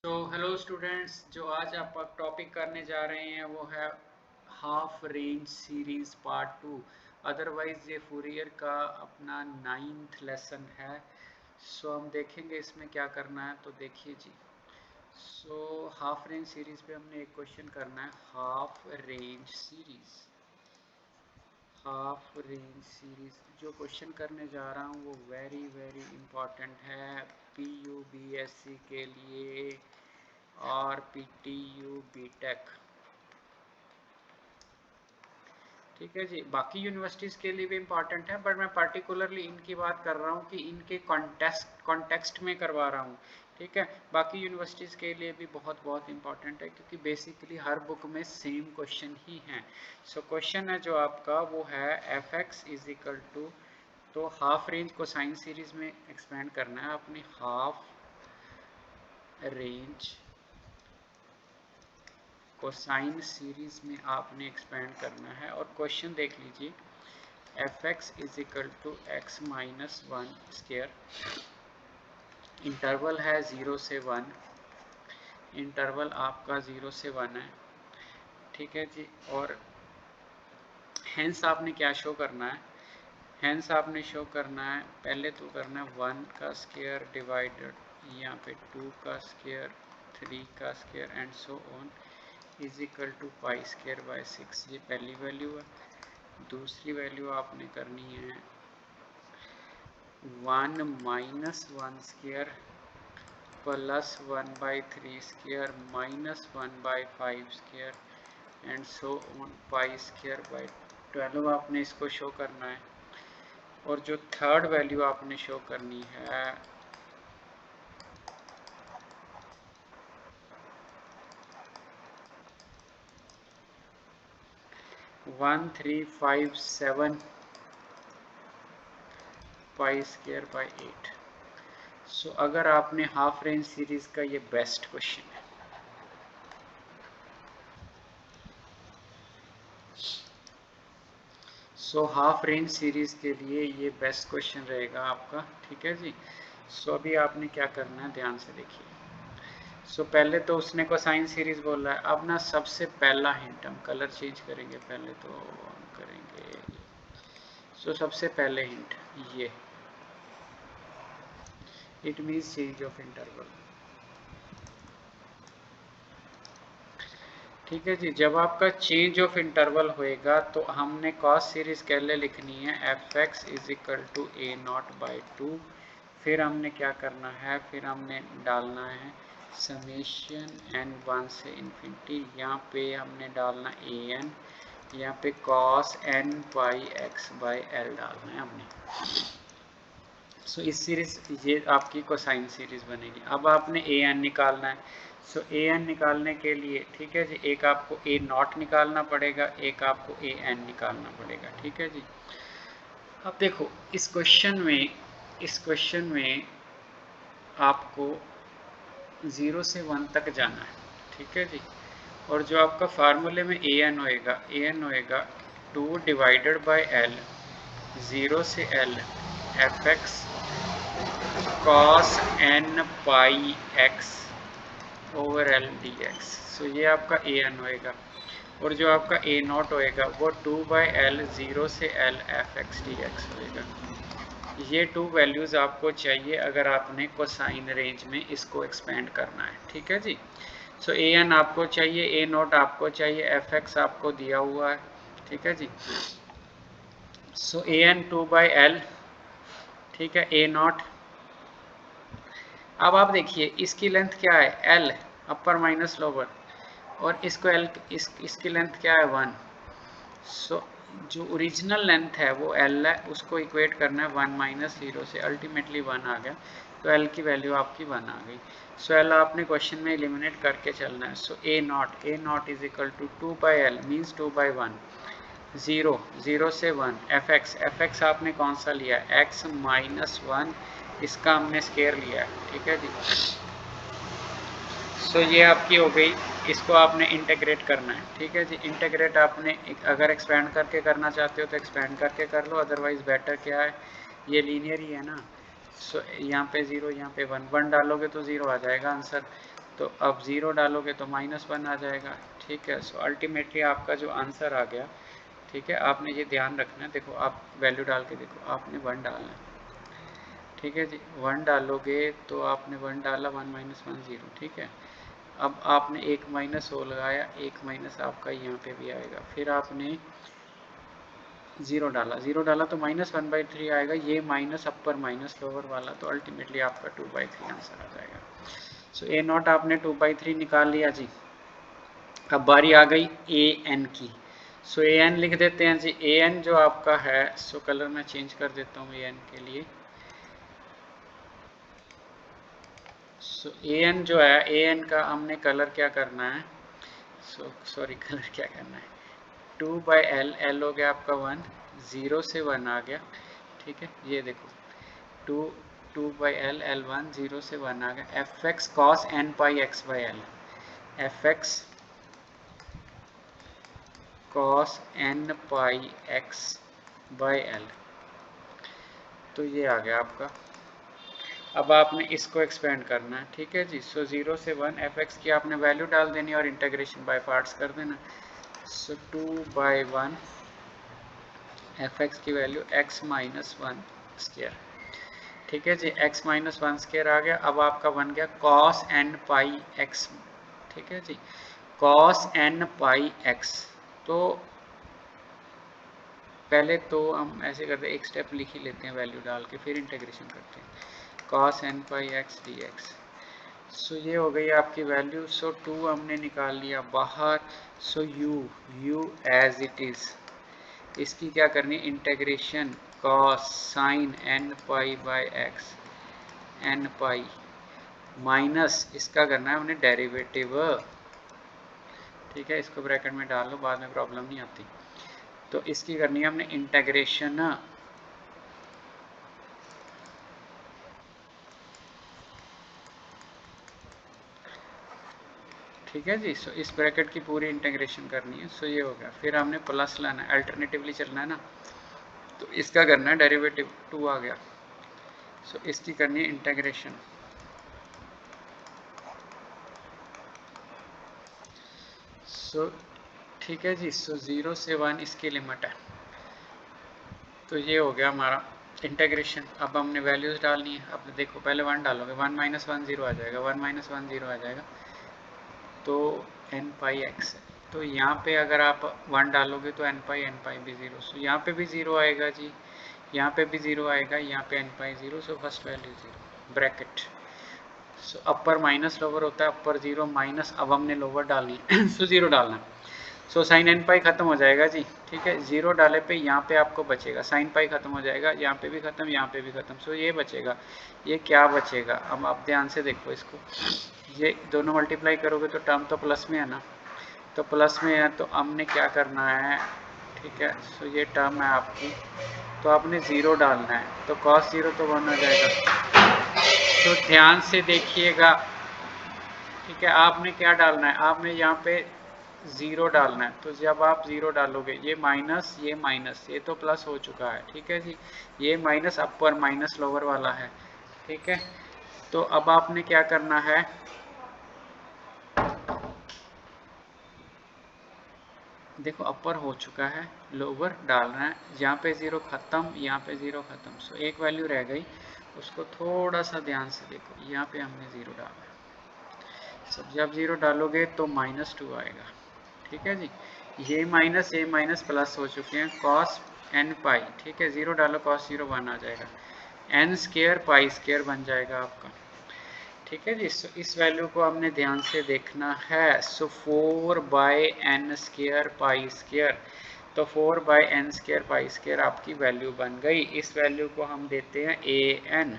तो hello students, जो आज आप टॉपिक करने जा रहे हैं वो है half range series part 2। Otherwise ये फूरियर का अपना 9th लेसन है। सो हम देखेंगे इसमें क्या करना है। तो देखिए जी, सो हाफ रेंज सीरीज पे हमने एक क्वेश्चन करना है। हाफ रेंज सीरीज जो क्वेश्चन करने जा रहा हूँ वो वेरी वेरी इंपॉर्टेंट है PUBSC के लिए और PTU बीटेक। ठीक है जी, बाकी यूनिवर्सिटीज़ के लिए भी इम्पॉर्टेंट है, बट मैं पर्टिकुलरली इनकी बात कर रहा हूँ कि इनके कॉन्टेक्स्ट में करवा रहा हूँ। ठीक है, बाकी यूनिवर्सिटीज़ के लिए भी बहुत बहुत इंपॉर्टेंट है क्योंकि बेसिकली हर बुक में सेम क्वेश्चन ही हैं। सो क्वेश्चन है जो आपका वो है fx इज इक्वल टू, तो हाफ रेंज को साइन सीरीज में एक्सपेंड करना है अपनी हाफ रेंज कोसाइन सीरीज में आपने एक्सपेंड करना है। और क्वेश्चन देख लीजिए, fx is equal to x minus one square, interval है 0 से 1, इंटरवल आपका 0 से 1 है। ठीक है जी, और हेंस आपने क्या शो करना है, हेंस आपने शो करना है, पहले तो करना है 1 का स्क्वायर डिवाइडेड यहाँ पे 2 का स्क्वायर, 3 का square and so on is equal to pi square by 6। ये पहली वैल्यू है। दूसरी वैल्यू आपने करनी है 1 minus one square plus 1 by 3 square minus 1 by 5 square and so on pi square by 12 आपने इसको शो करना है। और जो थर्ड वैल्यू आपने शो करनी है 1357 पाई स्क्वायर बाई 8। सो अगर आपने हाफ रेंज सीरीज का ये बेस्ट क्वेश्चन है। सो हाफ रेंज सीरीज के लिए ये बेस्ट क्वेश्चन रहेगा आपका। ठीक है जी, सो अभी आपने क्या करना है ध्यान से देखिए। सो पहले तो उसने कोसाइन सीरीज बोला है। अब ना सबसे पहला हिंट हम कलर चेंज करेंगे, पहले तो हम करेंगे। सो सबसे पहले हिंट ये, it means change of interval. ठीक है जी, जब आपका चेंज ऑफ इंटरवल होएगा तो हमने कॉस सीरीज कैले लिखनी है fx is equal to a naught by 2। फिर हमने क्या करना है, फिर हमने डालना है समेशन n 1 से इन्फिनिटी, यहाँ पे हमने डालना an, यहाँ पे cos n pi x by L डालना है हमने। सो इस सीरीज, ये आपकी कोसाइन सीरीज बनेगी। अब आपने ए एन निकालना है। सो ए एन निकालने के लिए, ठीक है जी, एक आपको ए नॉट निकालना पड़ेगा, एक आपको ए एन निकालना पड़ेगा। ठीक है जी, अब देखो इस क्वेश्चन में आपको 0 से 1 तक जाना है। ठीक है जी, और जो आपका फार्मूले में ए एन होएगा 2 डिवाइडेड बाई एल, 0 से l f x cos n pi x over l d x. So ये आपका ए एन होएगा, और जो आपका ए नॉट होएगा वो 2 बाई एल 0 से l f x D x होएगा। ये टू वैल्यूज़ आपको चाहिए अगर आपने कोसाइन रेंज में इसको एक्सपेंड करना है। ठीक है जी, सो ए एन आपको चाहिए, ए नॉट आपको चाहिए, एफ एक्स आपको दिया हुआ है। ठीक है जी, सो ए एन 2 बाई एल, ठीक है, ए नॉट। अब आप देखिए इसकी लेंथ क्या है, एल अपर माइनस लोअर, और इसको एल इसकी लेंथ क्या है 1। सो जो ओरिजिनल लेंथ है वो एल है, उसको इक्वेट करना है 1 माइनस 0 से, अल्टीमेटली 1 आ गया। तो एल की वैल्यू आपकी 1 आ गई। सो एल आपने क्वेश्चन में एलिमिनेट करके चलना है। So a naught is equal to 2 by l means 2 by 1, 0 से 1 एफ एक्स आपने कौन सा लिया, एक्स माइनस 1, इसका हमने स्केयर लिया है। ठीक है जी, सो ये आपकी हो गई। इसको आपने इंटीग्रेट करना है। ठीक है जी, इंटीग्रेट आपने अगर एक्सपेंड करके करना चाहते हो तो एक्सपेंड करके कर लो, अदरवाइज बेटर क्या है, ये लीनियर ही है ना। सो यहाँ पे 0, यहाँ पे 1 डालोगे तो 0 आ जाएगा आंसर। तो अब 0 डालोगे तो -1 आ जाएगा, ठीक है। सो अल्टीमेटली आपका जो आंसर आ गया, ठीक है, आपने ये ध्यान रखना है। देखो आप वैल्यू डाल के देखो, आपने 1 डालना है, ठीक है जी। 1 डालोगे तो आपने 1 डाला, 1 - 1 0, ठीक है। अब आपने एक माइनस हो लगाया, एक माइनस आपका यहाँ पे भी आएगा। फिर आपने 0 डाला, 0 डाला तो -1/3 आएगा, ये माइनस अपर माइनस लोअर वाला, तो अल्टीमेटली आपका 2/3 आंसर आ जाएगा। सो ए नॉट आपने 2/3 निकाल लिया जी। अब बारी आ गई ए एन की। सो ए एन लिख देते हैं जी। ए एन जो आपका है, सो कलर मैं चेंज कर देता हूँ ए एन के लिए। सो ए एन जो है, ए एन का हमने कलर क्या करना है, सॉरी कलर क्या करना है, 2/L, L हो गया आपका 1, 0 से 1 आ गया, ठीक है। ये देखो 2/L, L1 0 से 1 आ गया। fx cos n pi x/L, fx cos n pi x/L, तो ये आ गया आपका। अब आपने इसको एक्सपेंड करना है, ठीक है जी। सो 0 से 1 fx की आपने वैल्यू डाल देनी और इंटीग्रेशन बाय पार्ट्स कर देना। सो 2/1 fx की वैल्यू x - 1 स्क्वायर, ठीक है जी। x - 1 स्क्वायर आ गया। अब आपका बन गया cos n पाई x, ठीक है जी, cos n पाई x। तो पहले तो हम ऐसे करते हैं, एक स्टेप लिख ही लेते हैं वैल्यू डाल के, फिर इंटीग्रेशन करते हैं। cos n pi x dx, सो ये हो गई आपकी वैल्यू। सो 2 हमने निकाल लिया बाहर। सो u एज इट इज़, इसकी क्या करनी है, integration cos sin n pi by x n pi minus इसका करना है हमने डेरिवेटिव, ठीक है। इसको ब्रैकेट में डाल लो, बाद में प्रॉब्लम नहीं आती। तो इसकी करनी है हमने इंटीग्रेशन, ठीक है जी। सो इस ब्रैकेट की पूरी इंटीग्रेशन करनी है। सो ये हो गया। फिर हमने प्लस लाना है, अल्टरनेटिवली चलना है ना, तो इसका करना है डेरिवेटिव, 2 आ गया। सो इसकी करनी है इंटीग्रेशन, सो ठीक है जी। सो 0 से 1 इसकी लिमिट है, तो ये हो गया हमारा इंटीग्रेशन। अब हमने वैल्यूज डालनी है। अब देखो पहले 1 डालोगे, 1 - 1 0 आ जाएगा, 1 - 1 0 आ जाएगा, तो n पाई x है। तो यहाँ पे अगर आप 1 डालोगे तो n पाई भी 0, सो यहाँ पे भी 0 आएगा जी, यहाँ पे भी 0 आएगा, यहाँ पे n पाई 0, सो फर्स्ट वैल्यू 0 ब्रैकेट। सो अपर माइनस लोअर होता है, अपर 0 माइनस, अब हमने लोअर डालनी है सो 0 डालना है। सो साइन एन पाई खत्म हो जाएगा जी, ठीक है। 0 डाले पे यहाँ पे आपको बचेगा, साइन पाई खत्म हो जाएगा, यहाँ पे भी खत्म, यहाँ पे भी खत्म। सो ये बचेगा, ये क्या बचेगा, अब आप ध्यान से देखो इसको, ये दोनों मल्टीप्लाई करोगे तो टर्म तो प्लस में है ना, तो प्लस में है तो हमने क्या करना है, ठीक है। सो ये टर्म है आपकी, तो आपने 0 डालना है, तो cos 0 तो 1 हो जाएगा। तो ध्यान से देखिएगा, ठीक है। आपने क्या डालना है, आपने यहाँ पे 0 डालना है। तो जब आप 0 डालोगे, ये माइनस, ये तो प्लस हो चुका है, ठीक है जी। ये माइनस अपर माइनस लोअर वाला है, ठीक है। तो अब आपने क्या करना है, देखो अपर हो चुका है, लोअर डालना है, यहाँ पे 0 खत्म, यहाँ पे 0 खत्म। सो एक वैल्यू रह गई, उसको थोड़ा सा ध्यान से देखो, यहाँ पे हमने 0 डाला है। सब जब 0 डालोगे तो -2 आएगा, ठीक है जी। ये माइनस प्लस हो चुके हैं, cos n पाई, ठीक है। 0 डालो cos 0 1 आ जाएगा, n स्केयर पाई स्केयर बन जाएगा आपका, ठीक है जी। सो इस वैल्यू को हमने ध्यान से देखना है। सो 4/n स्केयर पाई स्केयर, तो 4/n स्केयर पाई स्केयर आपकी वैल्यू बन गई। इस वैल्यू को हम देते हैं an।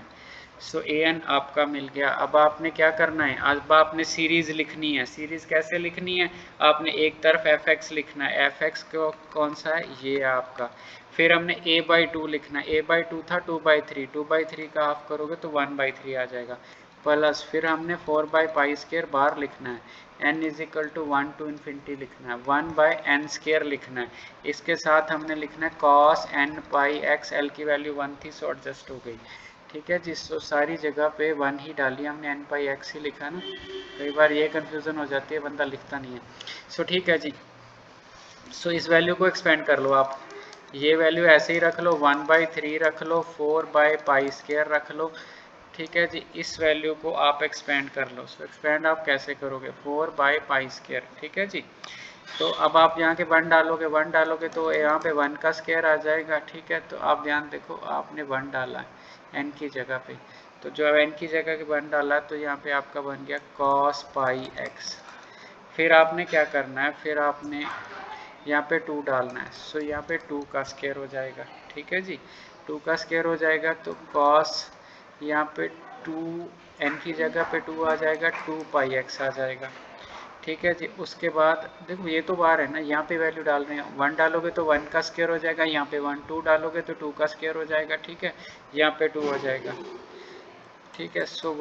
सो an आपका मिल गया। अब आपने क्या करना है, अब आपने सीरीज लिखनी है। सीरीज कैसे लिखनी है, आपने एक तरफ fx लिखना है, fx को कौन सा है, ये आपका। फिर हमने a/2 लिखना है, a/2 था 2/3, 2/3 का हाफ करोगे तो 1/3 आ जाएगा, प्लस फिर हमने 4/π² बार लिखना है, n is equal to 1 to infinity लिखना है, 1/n² लिखना है। इसके साथ हमने लिखना है cos n pi x, l की वैल्यू 1 थी, सो एडजस्ट हो गई, ठीक है जी। सो सारी जगह पे 1 ही डाली हमने, एन पाई एक्स ही लिखा ना, कई बार ये कन्फ्यूज़न हो जाती है, बंदा लिखता नहीं है। सो ठीक है जी। सो इस वैल्यू को एक्सपेंड कर लो आप, ये वैल्यू ऐसे ही रख लो, 1/3 रख लो, 4/π² रख लो। ठीक है जी। इस वैल्यू को आप एक्सपेंड कर लो। सो एक्सपेंड आप कैसे करोगे, 4/π²। ठीक है जी। तो अब आप यहाँ के 1 डालोगे, 1 डालोगे तो यहाँ पे 1 का स्क्वायर आ जाएगा। ठीक है। तो आप ध्यान देखो, आपने 1 डाला है एन की जगह पे, तो जो एन की जगह के 1 डाला तो यहाँ पे आपका बन गया cos πx। फिर आपने क्या करना है, फिर आपने यहाँ पे 2 डालना है। सो यहाँ पे 2 का स्क्वायर हो जाएगा। ठीक है जी। 2 का स्क्वायर हो जाएगा तो cos, यहाँ पे 2 एन की जगह पे 2 आ जाएगा, 2πx आ जाएगा। ठीक है जी। उसके बाद देखो ये तो बार है ना, यहाँ पे वैल्यू डाल रहे हैं, 1 डालोगे तो 1 का स्क्वायर हो जाएगा, यहाँ पे 1, 2 डालोगे तो 2 का स्क्वायर हो जाएगा। ठीक है। यहाँ पे 2 हो जाएगा। ठीक है। सो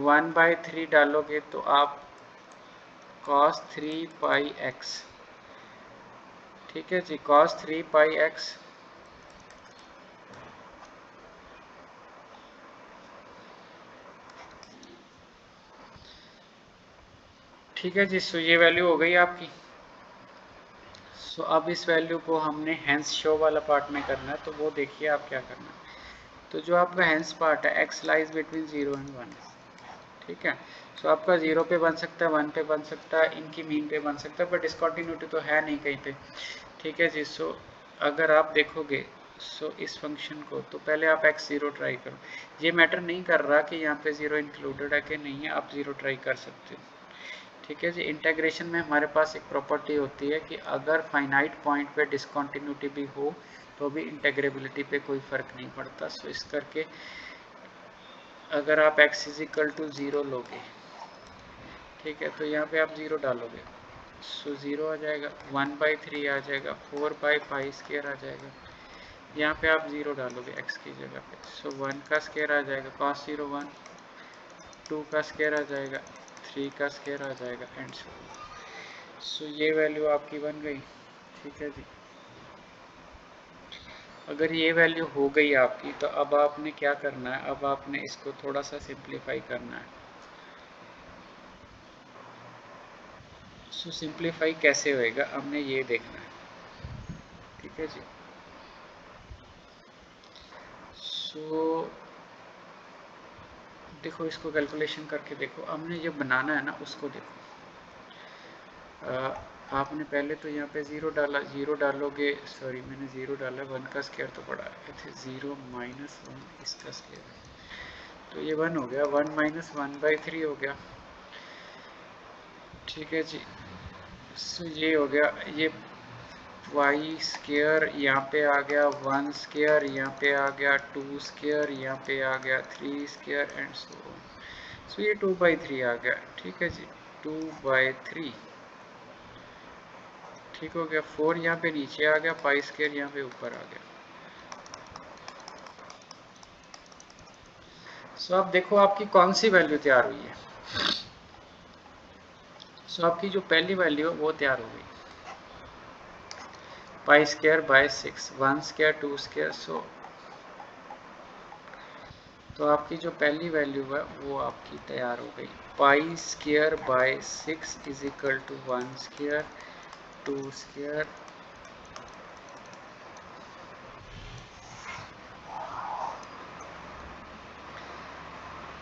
1/3 डालोगे तो आप cos 3πx। ठीक है जी। cos 3πx। ठीक है जी। सो ये वैल्यू हो गई आपकी। सो अब इस वैल्यू को हमने हैंस शो वाला पार्ट में करना है, तो वो देखिए आप क्या करना है। तो जो आपका हैंस पार्ट है, एक्स लाइज बिटवीन 0 एंड 1। ठीक है। सो आपका 0 पे बन सकता है, 1 पे बन सकता है, इनकी मीन पे बन सकता है, बट डिसकंटिन्यूटी तो है नहीं कहीं पे। ठीक है जी। सो अगर आप देखोगे, सो इस फंक्शन को, तो पहले आप x0 ट्राई करो। ये मैटर नहीं कर रहा कि यहाँ पे 0 इंक्लूडेड है कि नहीं है, आप 0 ट्राई कर सकते हो। ठीक है जी। इंटीग्रेशन में हमारे पास एक प्रॉपर्टी होती है कि अगर फाइनाइट पॉइंट पे डिसकंटिन्यूटी भी हो तो भी इंटेग्रेबिलिटी पे कोई फ़र्क नहीं पड़ता। सो इस करके अगर आप x इज इक्वल टू 0 लोगे, ठीक है, तो यहाँ पे आप 0 डालोगे, सो 0 आ जाएगा, 1/3 आ जाएगा, 4/π² आ जाएगा। यहाँ पे आप 0 डालोगे x की जगह पे, सो 1 का स्क्वायर आ जाएगा, cos 0 1, 2 का स्क्वायर आ जाएगा, 3 का स्क्वायर आ जाएगा, एंड सो ये वैल्यू आपकी बन गई। ठीक है जी। अगर ये वैल्यू हो गई आपकी, तो अब आपने क्या करना है, अब आपने इसको थोड़ा सा सिंप्लीफाई करना है। सो सिंप्लीफाई कैसे होएगा, हमने ये देखना है। ठीक है जी। सो देखो, इसको कैलकुलेशन करके देखो, हमने जो बनाना है ना उसको देखो। आपने पहले तो यहाँ पे 0 डाला, 0 डालोगे, सॉरी मैंने 0 डाला, 1 का स्क्वायर तो पड़ा है, 0 - 1 इसका स्क्वायर, तो ये 1 हो गया, 1 - 1/3 हो गया। ठीक है जी। सो ये हो गया, ये वाई स्क्वायर यहाँ पे आ गया, 1 स्क्वायर यहाँ पे आ गया, 2 स्क्वायर यहाँ पे आ गया, 3 स्क्वायर एंड सो ये 2/3 आ गया। ठीक है जी। 2/3 ठीक हो गया। 4 यहाँ पे नीचे आ गया, पाई स्क्वायर यहाँ पे ऊपर आ गया। सो अब देखो आपकी कौन सी वैल्यू तैयार हुई है। सो आपकी जो पहली वैल्यू है वो तैयार हो गई, π²/6, 1 स्क्वायर 2 स्क्वायर। सो तो आपकी जो पहली वैल्यू है वो आपकी तैयार हो गई, π²/6 is equal to 1 square 2 square.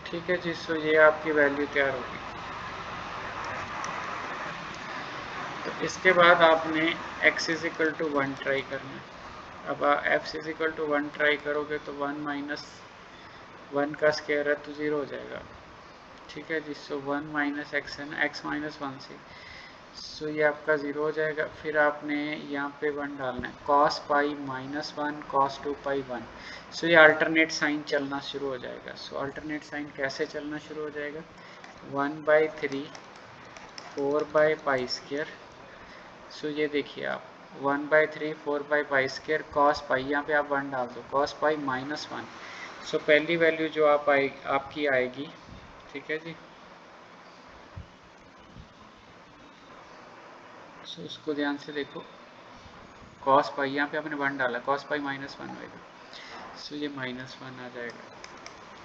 ठीक है जी। सो ये आपकी वैल्यू तैयार होगी। तो इसके बाद आपने x is equal to 1 try करना है। अब f is equal to 1 try करोगे तो 1 - 1 का स्क्वायर है तो 0 हो जाएगा। ठीक है जी। सो 1 - x है ना, x - 1 से, सो ये आपका 0 हो जाएगा। फिर आपने यहाँ पे 1 डालना है, cos π - 1 cos 2π 1। सो ये अल्टरनेट साइन चलना शुरू हो जाएगा। सो अल्टरनेट साइन कैसे चलना शुरू हो जाएगा, 1/3 4/π²। सो ये देखिए आप, 1/3 4/π² cos π, यहाँ पे आप 1 डाल दो, cos π - 1। सो पहली वैल्यू जो आपकी आएगी, ठीक है जी। सो उसको ध्यान से देखो, cos π यहाँ पे आपने 1 डाला, cos π - 1 होएगा। सो ये -1 आ जाएगा।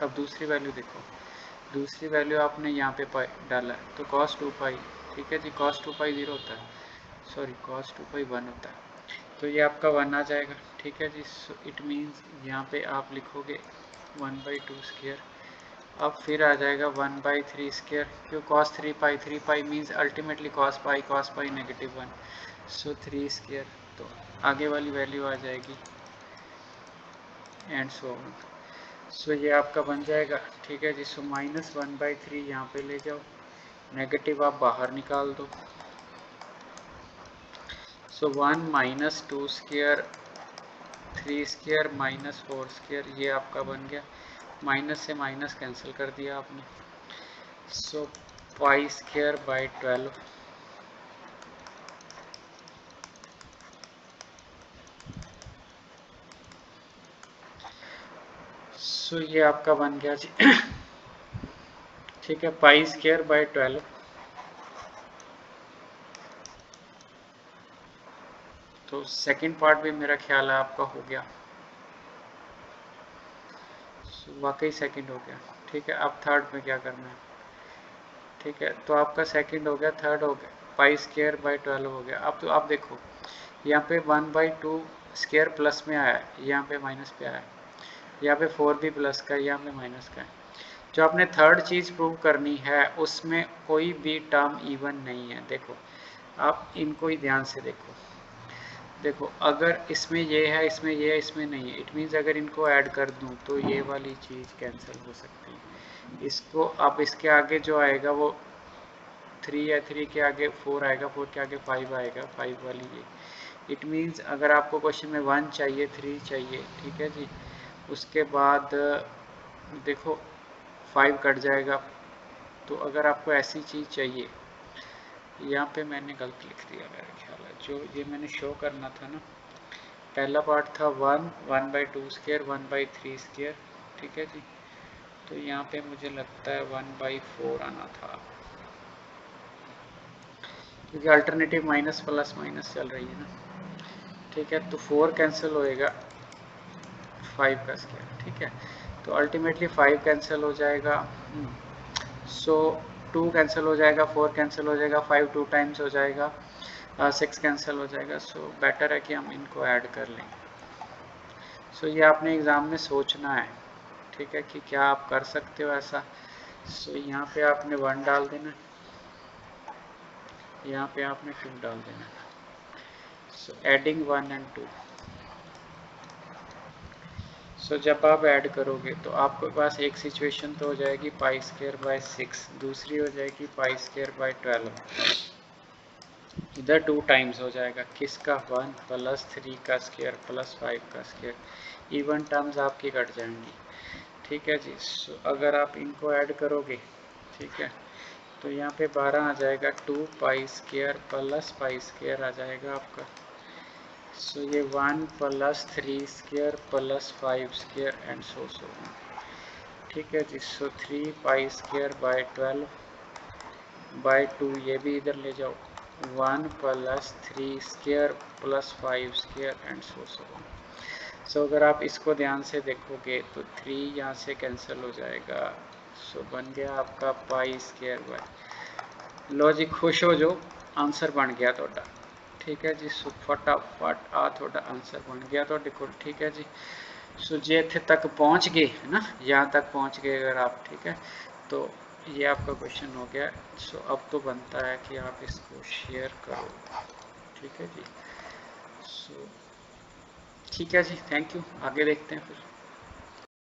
अब दूसरी वैल्यू देखो, दूसरी वैल्यू आपने यहाँ पे पाई डाला है तो cos 2 पाई, ठीक है जी, cos 2 पाई 0 होता है, सॉरी cos 2 पाई 1 होता है, तो ये आपका 1 आ जाएगा, ठीक है जी। सो इट मीन्स यहाँ पे आप लिखोगे 1/2²। अब फिर आ जाएगा 1/3², क्यों cos 3 पाई, 3 पाई मीन्स अल्टीमेटली cos पाई -1, सो 3², तो आगे वाली वैल्यू आ जाएगी एंड सो ऑन। सो ये आपका बन जाएगा, ठीक है जी। सो -1/3 यहाँ पे ले जाओ, नेगेटिव आप बाहर निकाल दो, सो 1 -2², 3² -4², ये आपका बन गया, माइनस से माइनस कैंसिल कर दिया आपने, सो π²/12, सो ये आपका बन गया जी ठीक है, π²/12, तो सेकंड पार्ट भी मेरा ख्याल है आपका हो गया, वाकई सेकंड हो गया, ठीक है। अब थर्ड में क्या करना है, ठीक है, तो आपका सेकंड हो गया, थर्ड हो गया, π²/12 हो गया। अब तो आप देखो यहाँ पे 1/2² प्लस में आया है, यहाँ पे माइनस पे आया है, यहाँ पे 4 भी प्लस का है, यहाँ पे माइनस का है। जो आपने थर्ड चीज़ प्रूव करनी है उसमें कोई भी टर्म इवन नहीं है। देखो आप इनको ही ध्यान से देखो, देखो अगर इसमें ये है, इसमें ये है, इसमें नहीं है, इट मीन्स अगर इनको ऐड कर दूं तो ये वाली चीज़ कैंसिल हो सकती है। इसको अब इसके आगे जो आएगा वो 3 है, 3 के आगे 4 आएगा, 4 के आगे 5 आएगा, 5 वाली ये, इट मीन्स अगर आपको क्वेश्चन में 1 चाहिए, 3 चाहिए, ठीक है जी, उसके बाद देखो 5 कट जाएगा। तो अगर आपको ऐसी चीज़ चाहिए, यहाँ पे मैंने गलत लिख दिया मेरा ख्याल है, जो ये मैंने शो करना था ना, पहला पार्ट था 1, 1/2², 1/3², ठीक है जी, तो यहाँ पे मुझे लगता है 1/4 आना था, क्योंकि अल्टरनेटिव माइनस प्लस माइनस चल रही है ना, ठीक है। तो 4 कैंसिल होएगा 5 का स्क्वायर, ठीक है, तो अल्टीमेटली 5 कैंसिल हो जाएगा, सो 2 कैंसिल हो जाएगा, 4 कैंसिल हो जाएगा, 5 2 टाइम्स हो जाएगा, 6 कैंसिल हो जाएगा। सो बेटर है कि हम इनको ऐड कर लें। सो ये आपने एग्ज़ाम में सोचना है, ठीक है, कि क्या आप कर सकते हो ऐसा। सो यहाँ पे आपने 1 डाल देना, यहाँ पे आपने 2 डाल देना, सो एडिंग 1 एंड 2। सो जब आप ऐड करोगे तो आपके पास एक सिचुएशन तो हो जाएगी π²/6, दूसरी हो जाएगी π²/12, इधर 2 टाइम्स हो जाएगा, किसका 1 + 3 का स्क्वायर + 5 का स्क्वायर, इवन टर्म्स आपकी कट जाएंगी, ठीक है जी। सो अगर आप इनको ऐड करोगे, ठीक है, तो यहाँ पे 12 आ जाएगा, 2π² + π² आ जाएगा आपका। सो ये 1 + 3² + 5² एंड सो ऑन, ठीक है जी। सो 3π²/12/2, ये भी इधर ले जाओ, 1 + 3² + 5² एंड सो ऑन। सो अगर आप इसको ध्यान से देखोगे तो 3 यहाँ से कैंसिल हो जाएगा, सो बन गया आपका π²। लो जी, खुश हो जो, आंसर बन गया थोड़ा, ठीक है जी। सो फटाफट थोड़ा आंसर बन गया तो देखो, ठीक है जी। सो जे थे तक पहुंच गए है ना, यहाँ तक पहुंच गए अगर आप, ठीक है, तो ये आपका क्वेश्चन हो गया। सो अब तो बनता है कि आप इसको शेयर करो, ठीक है जी। सो ठीक है जी, थैंक यू, आगे देखते हैं फिर।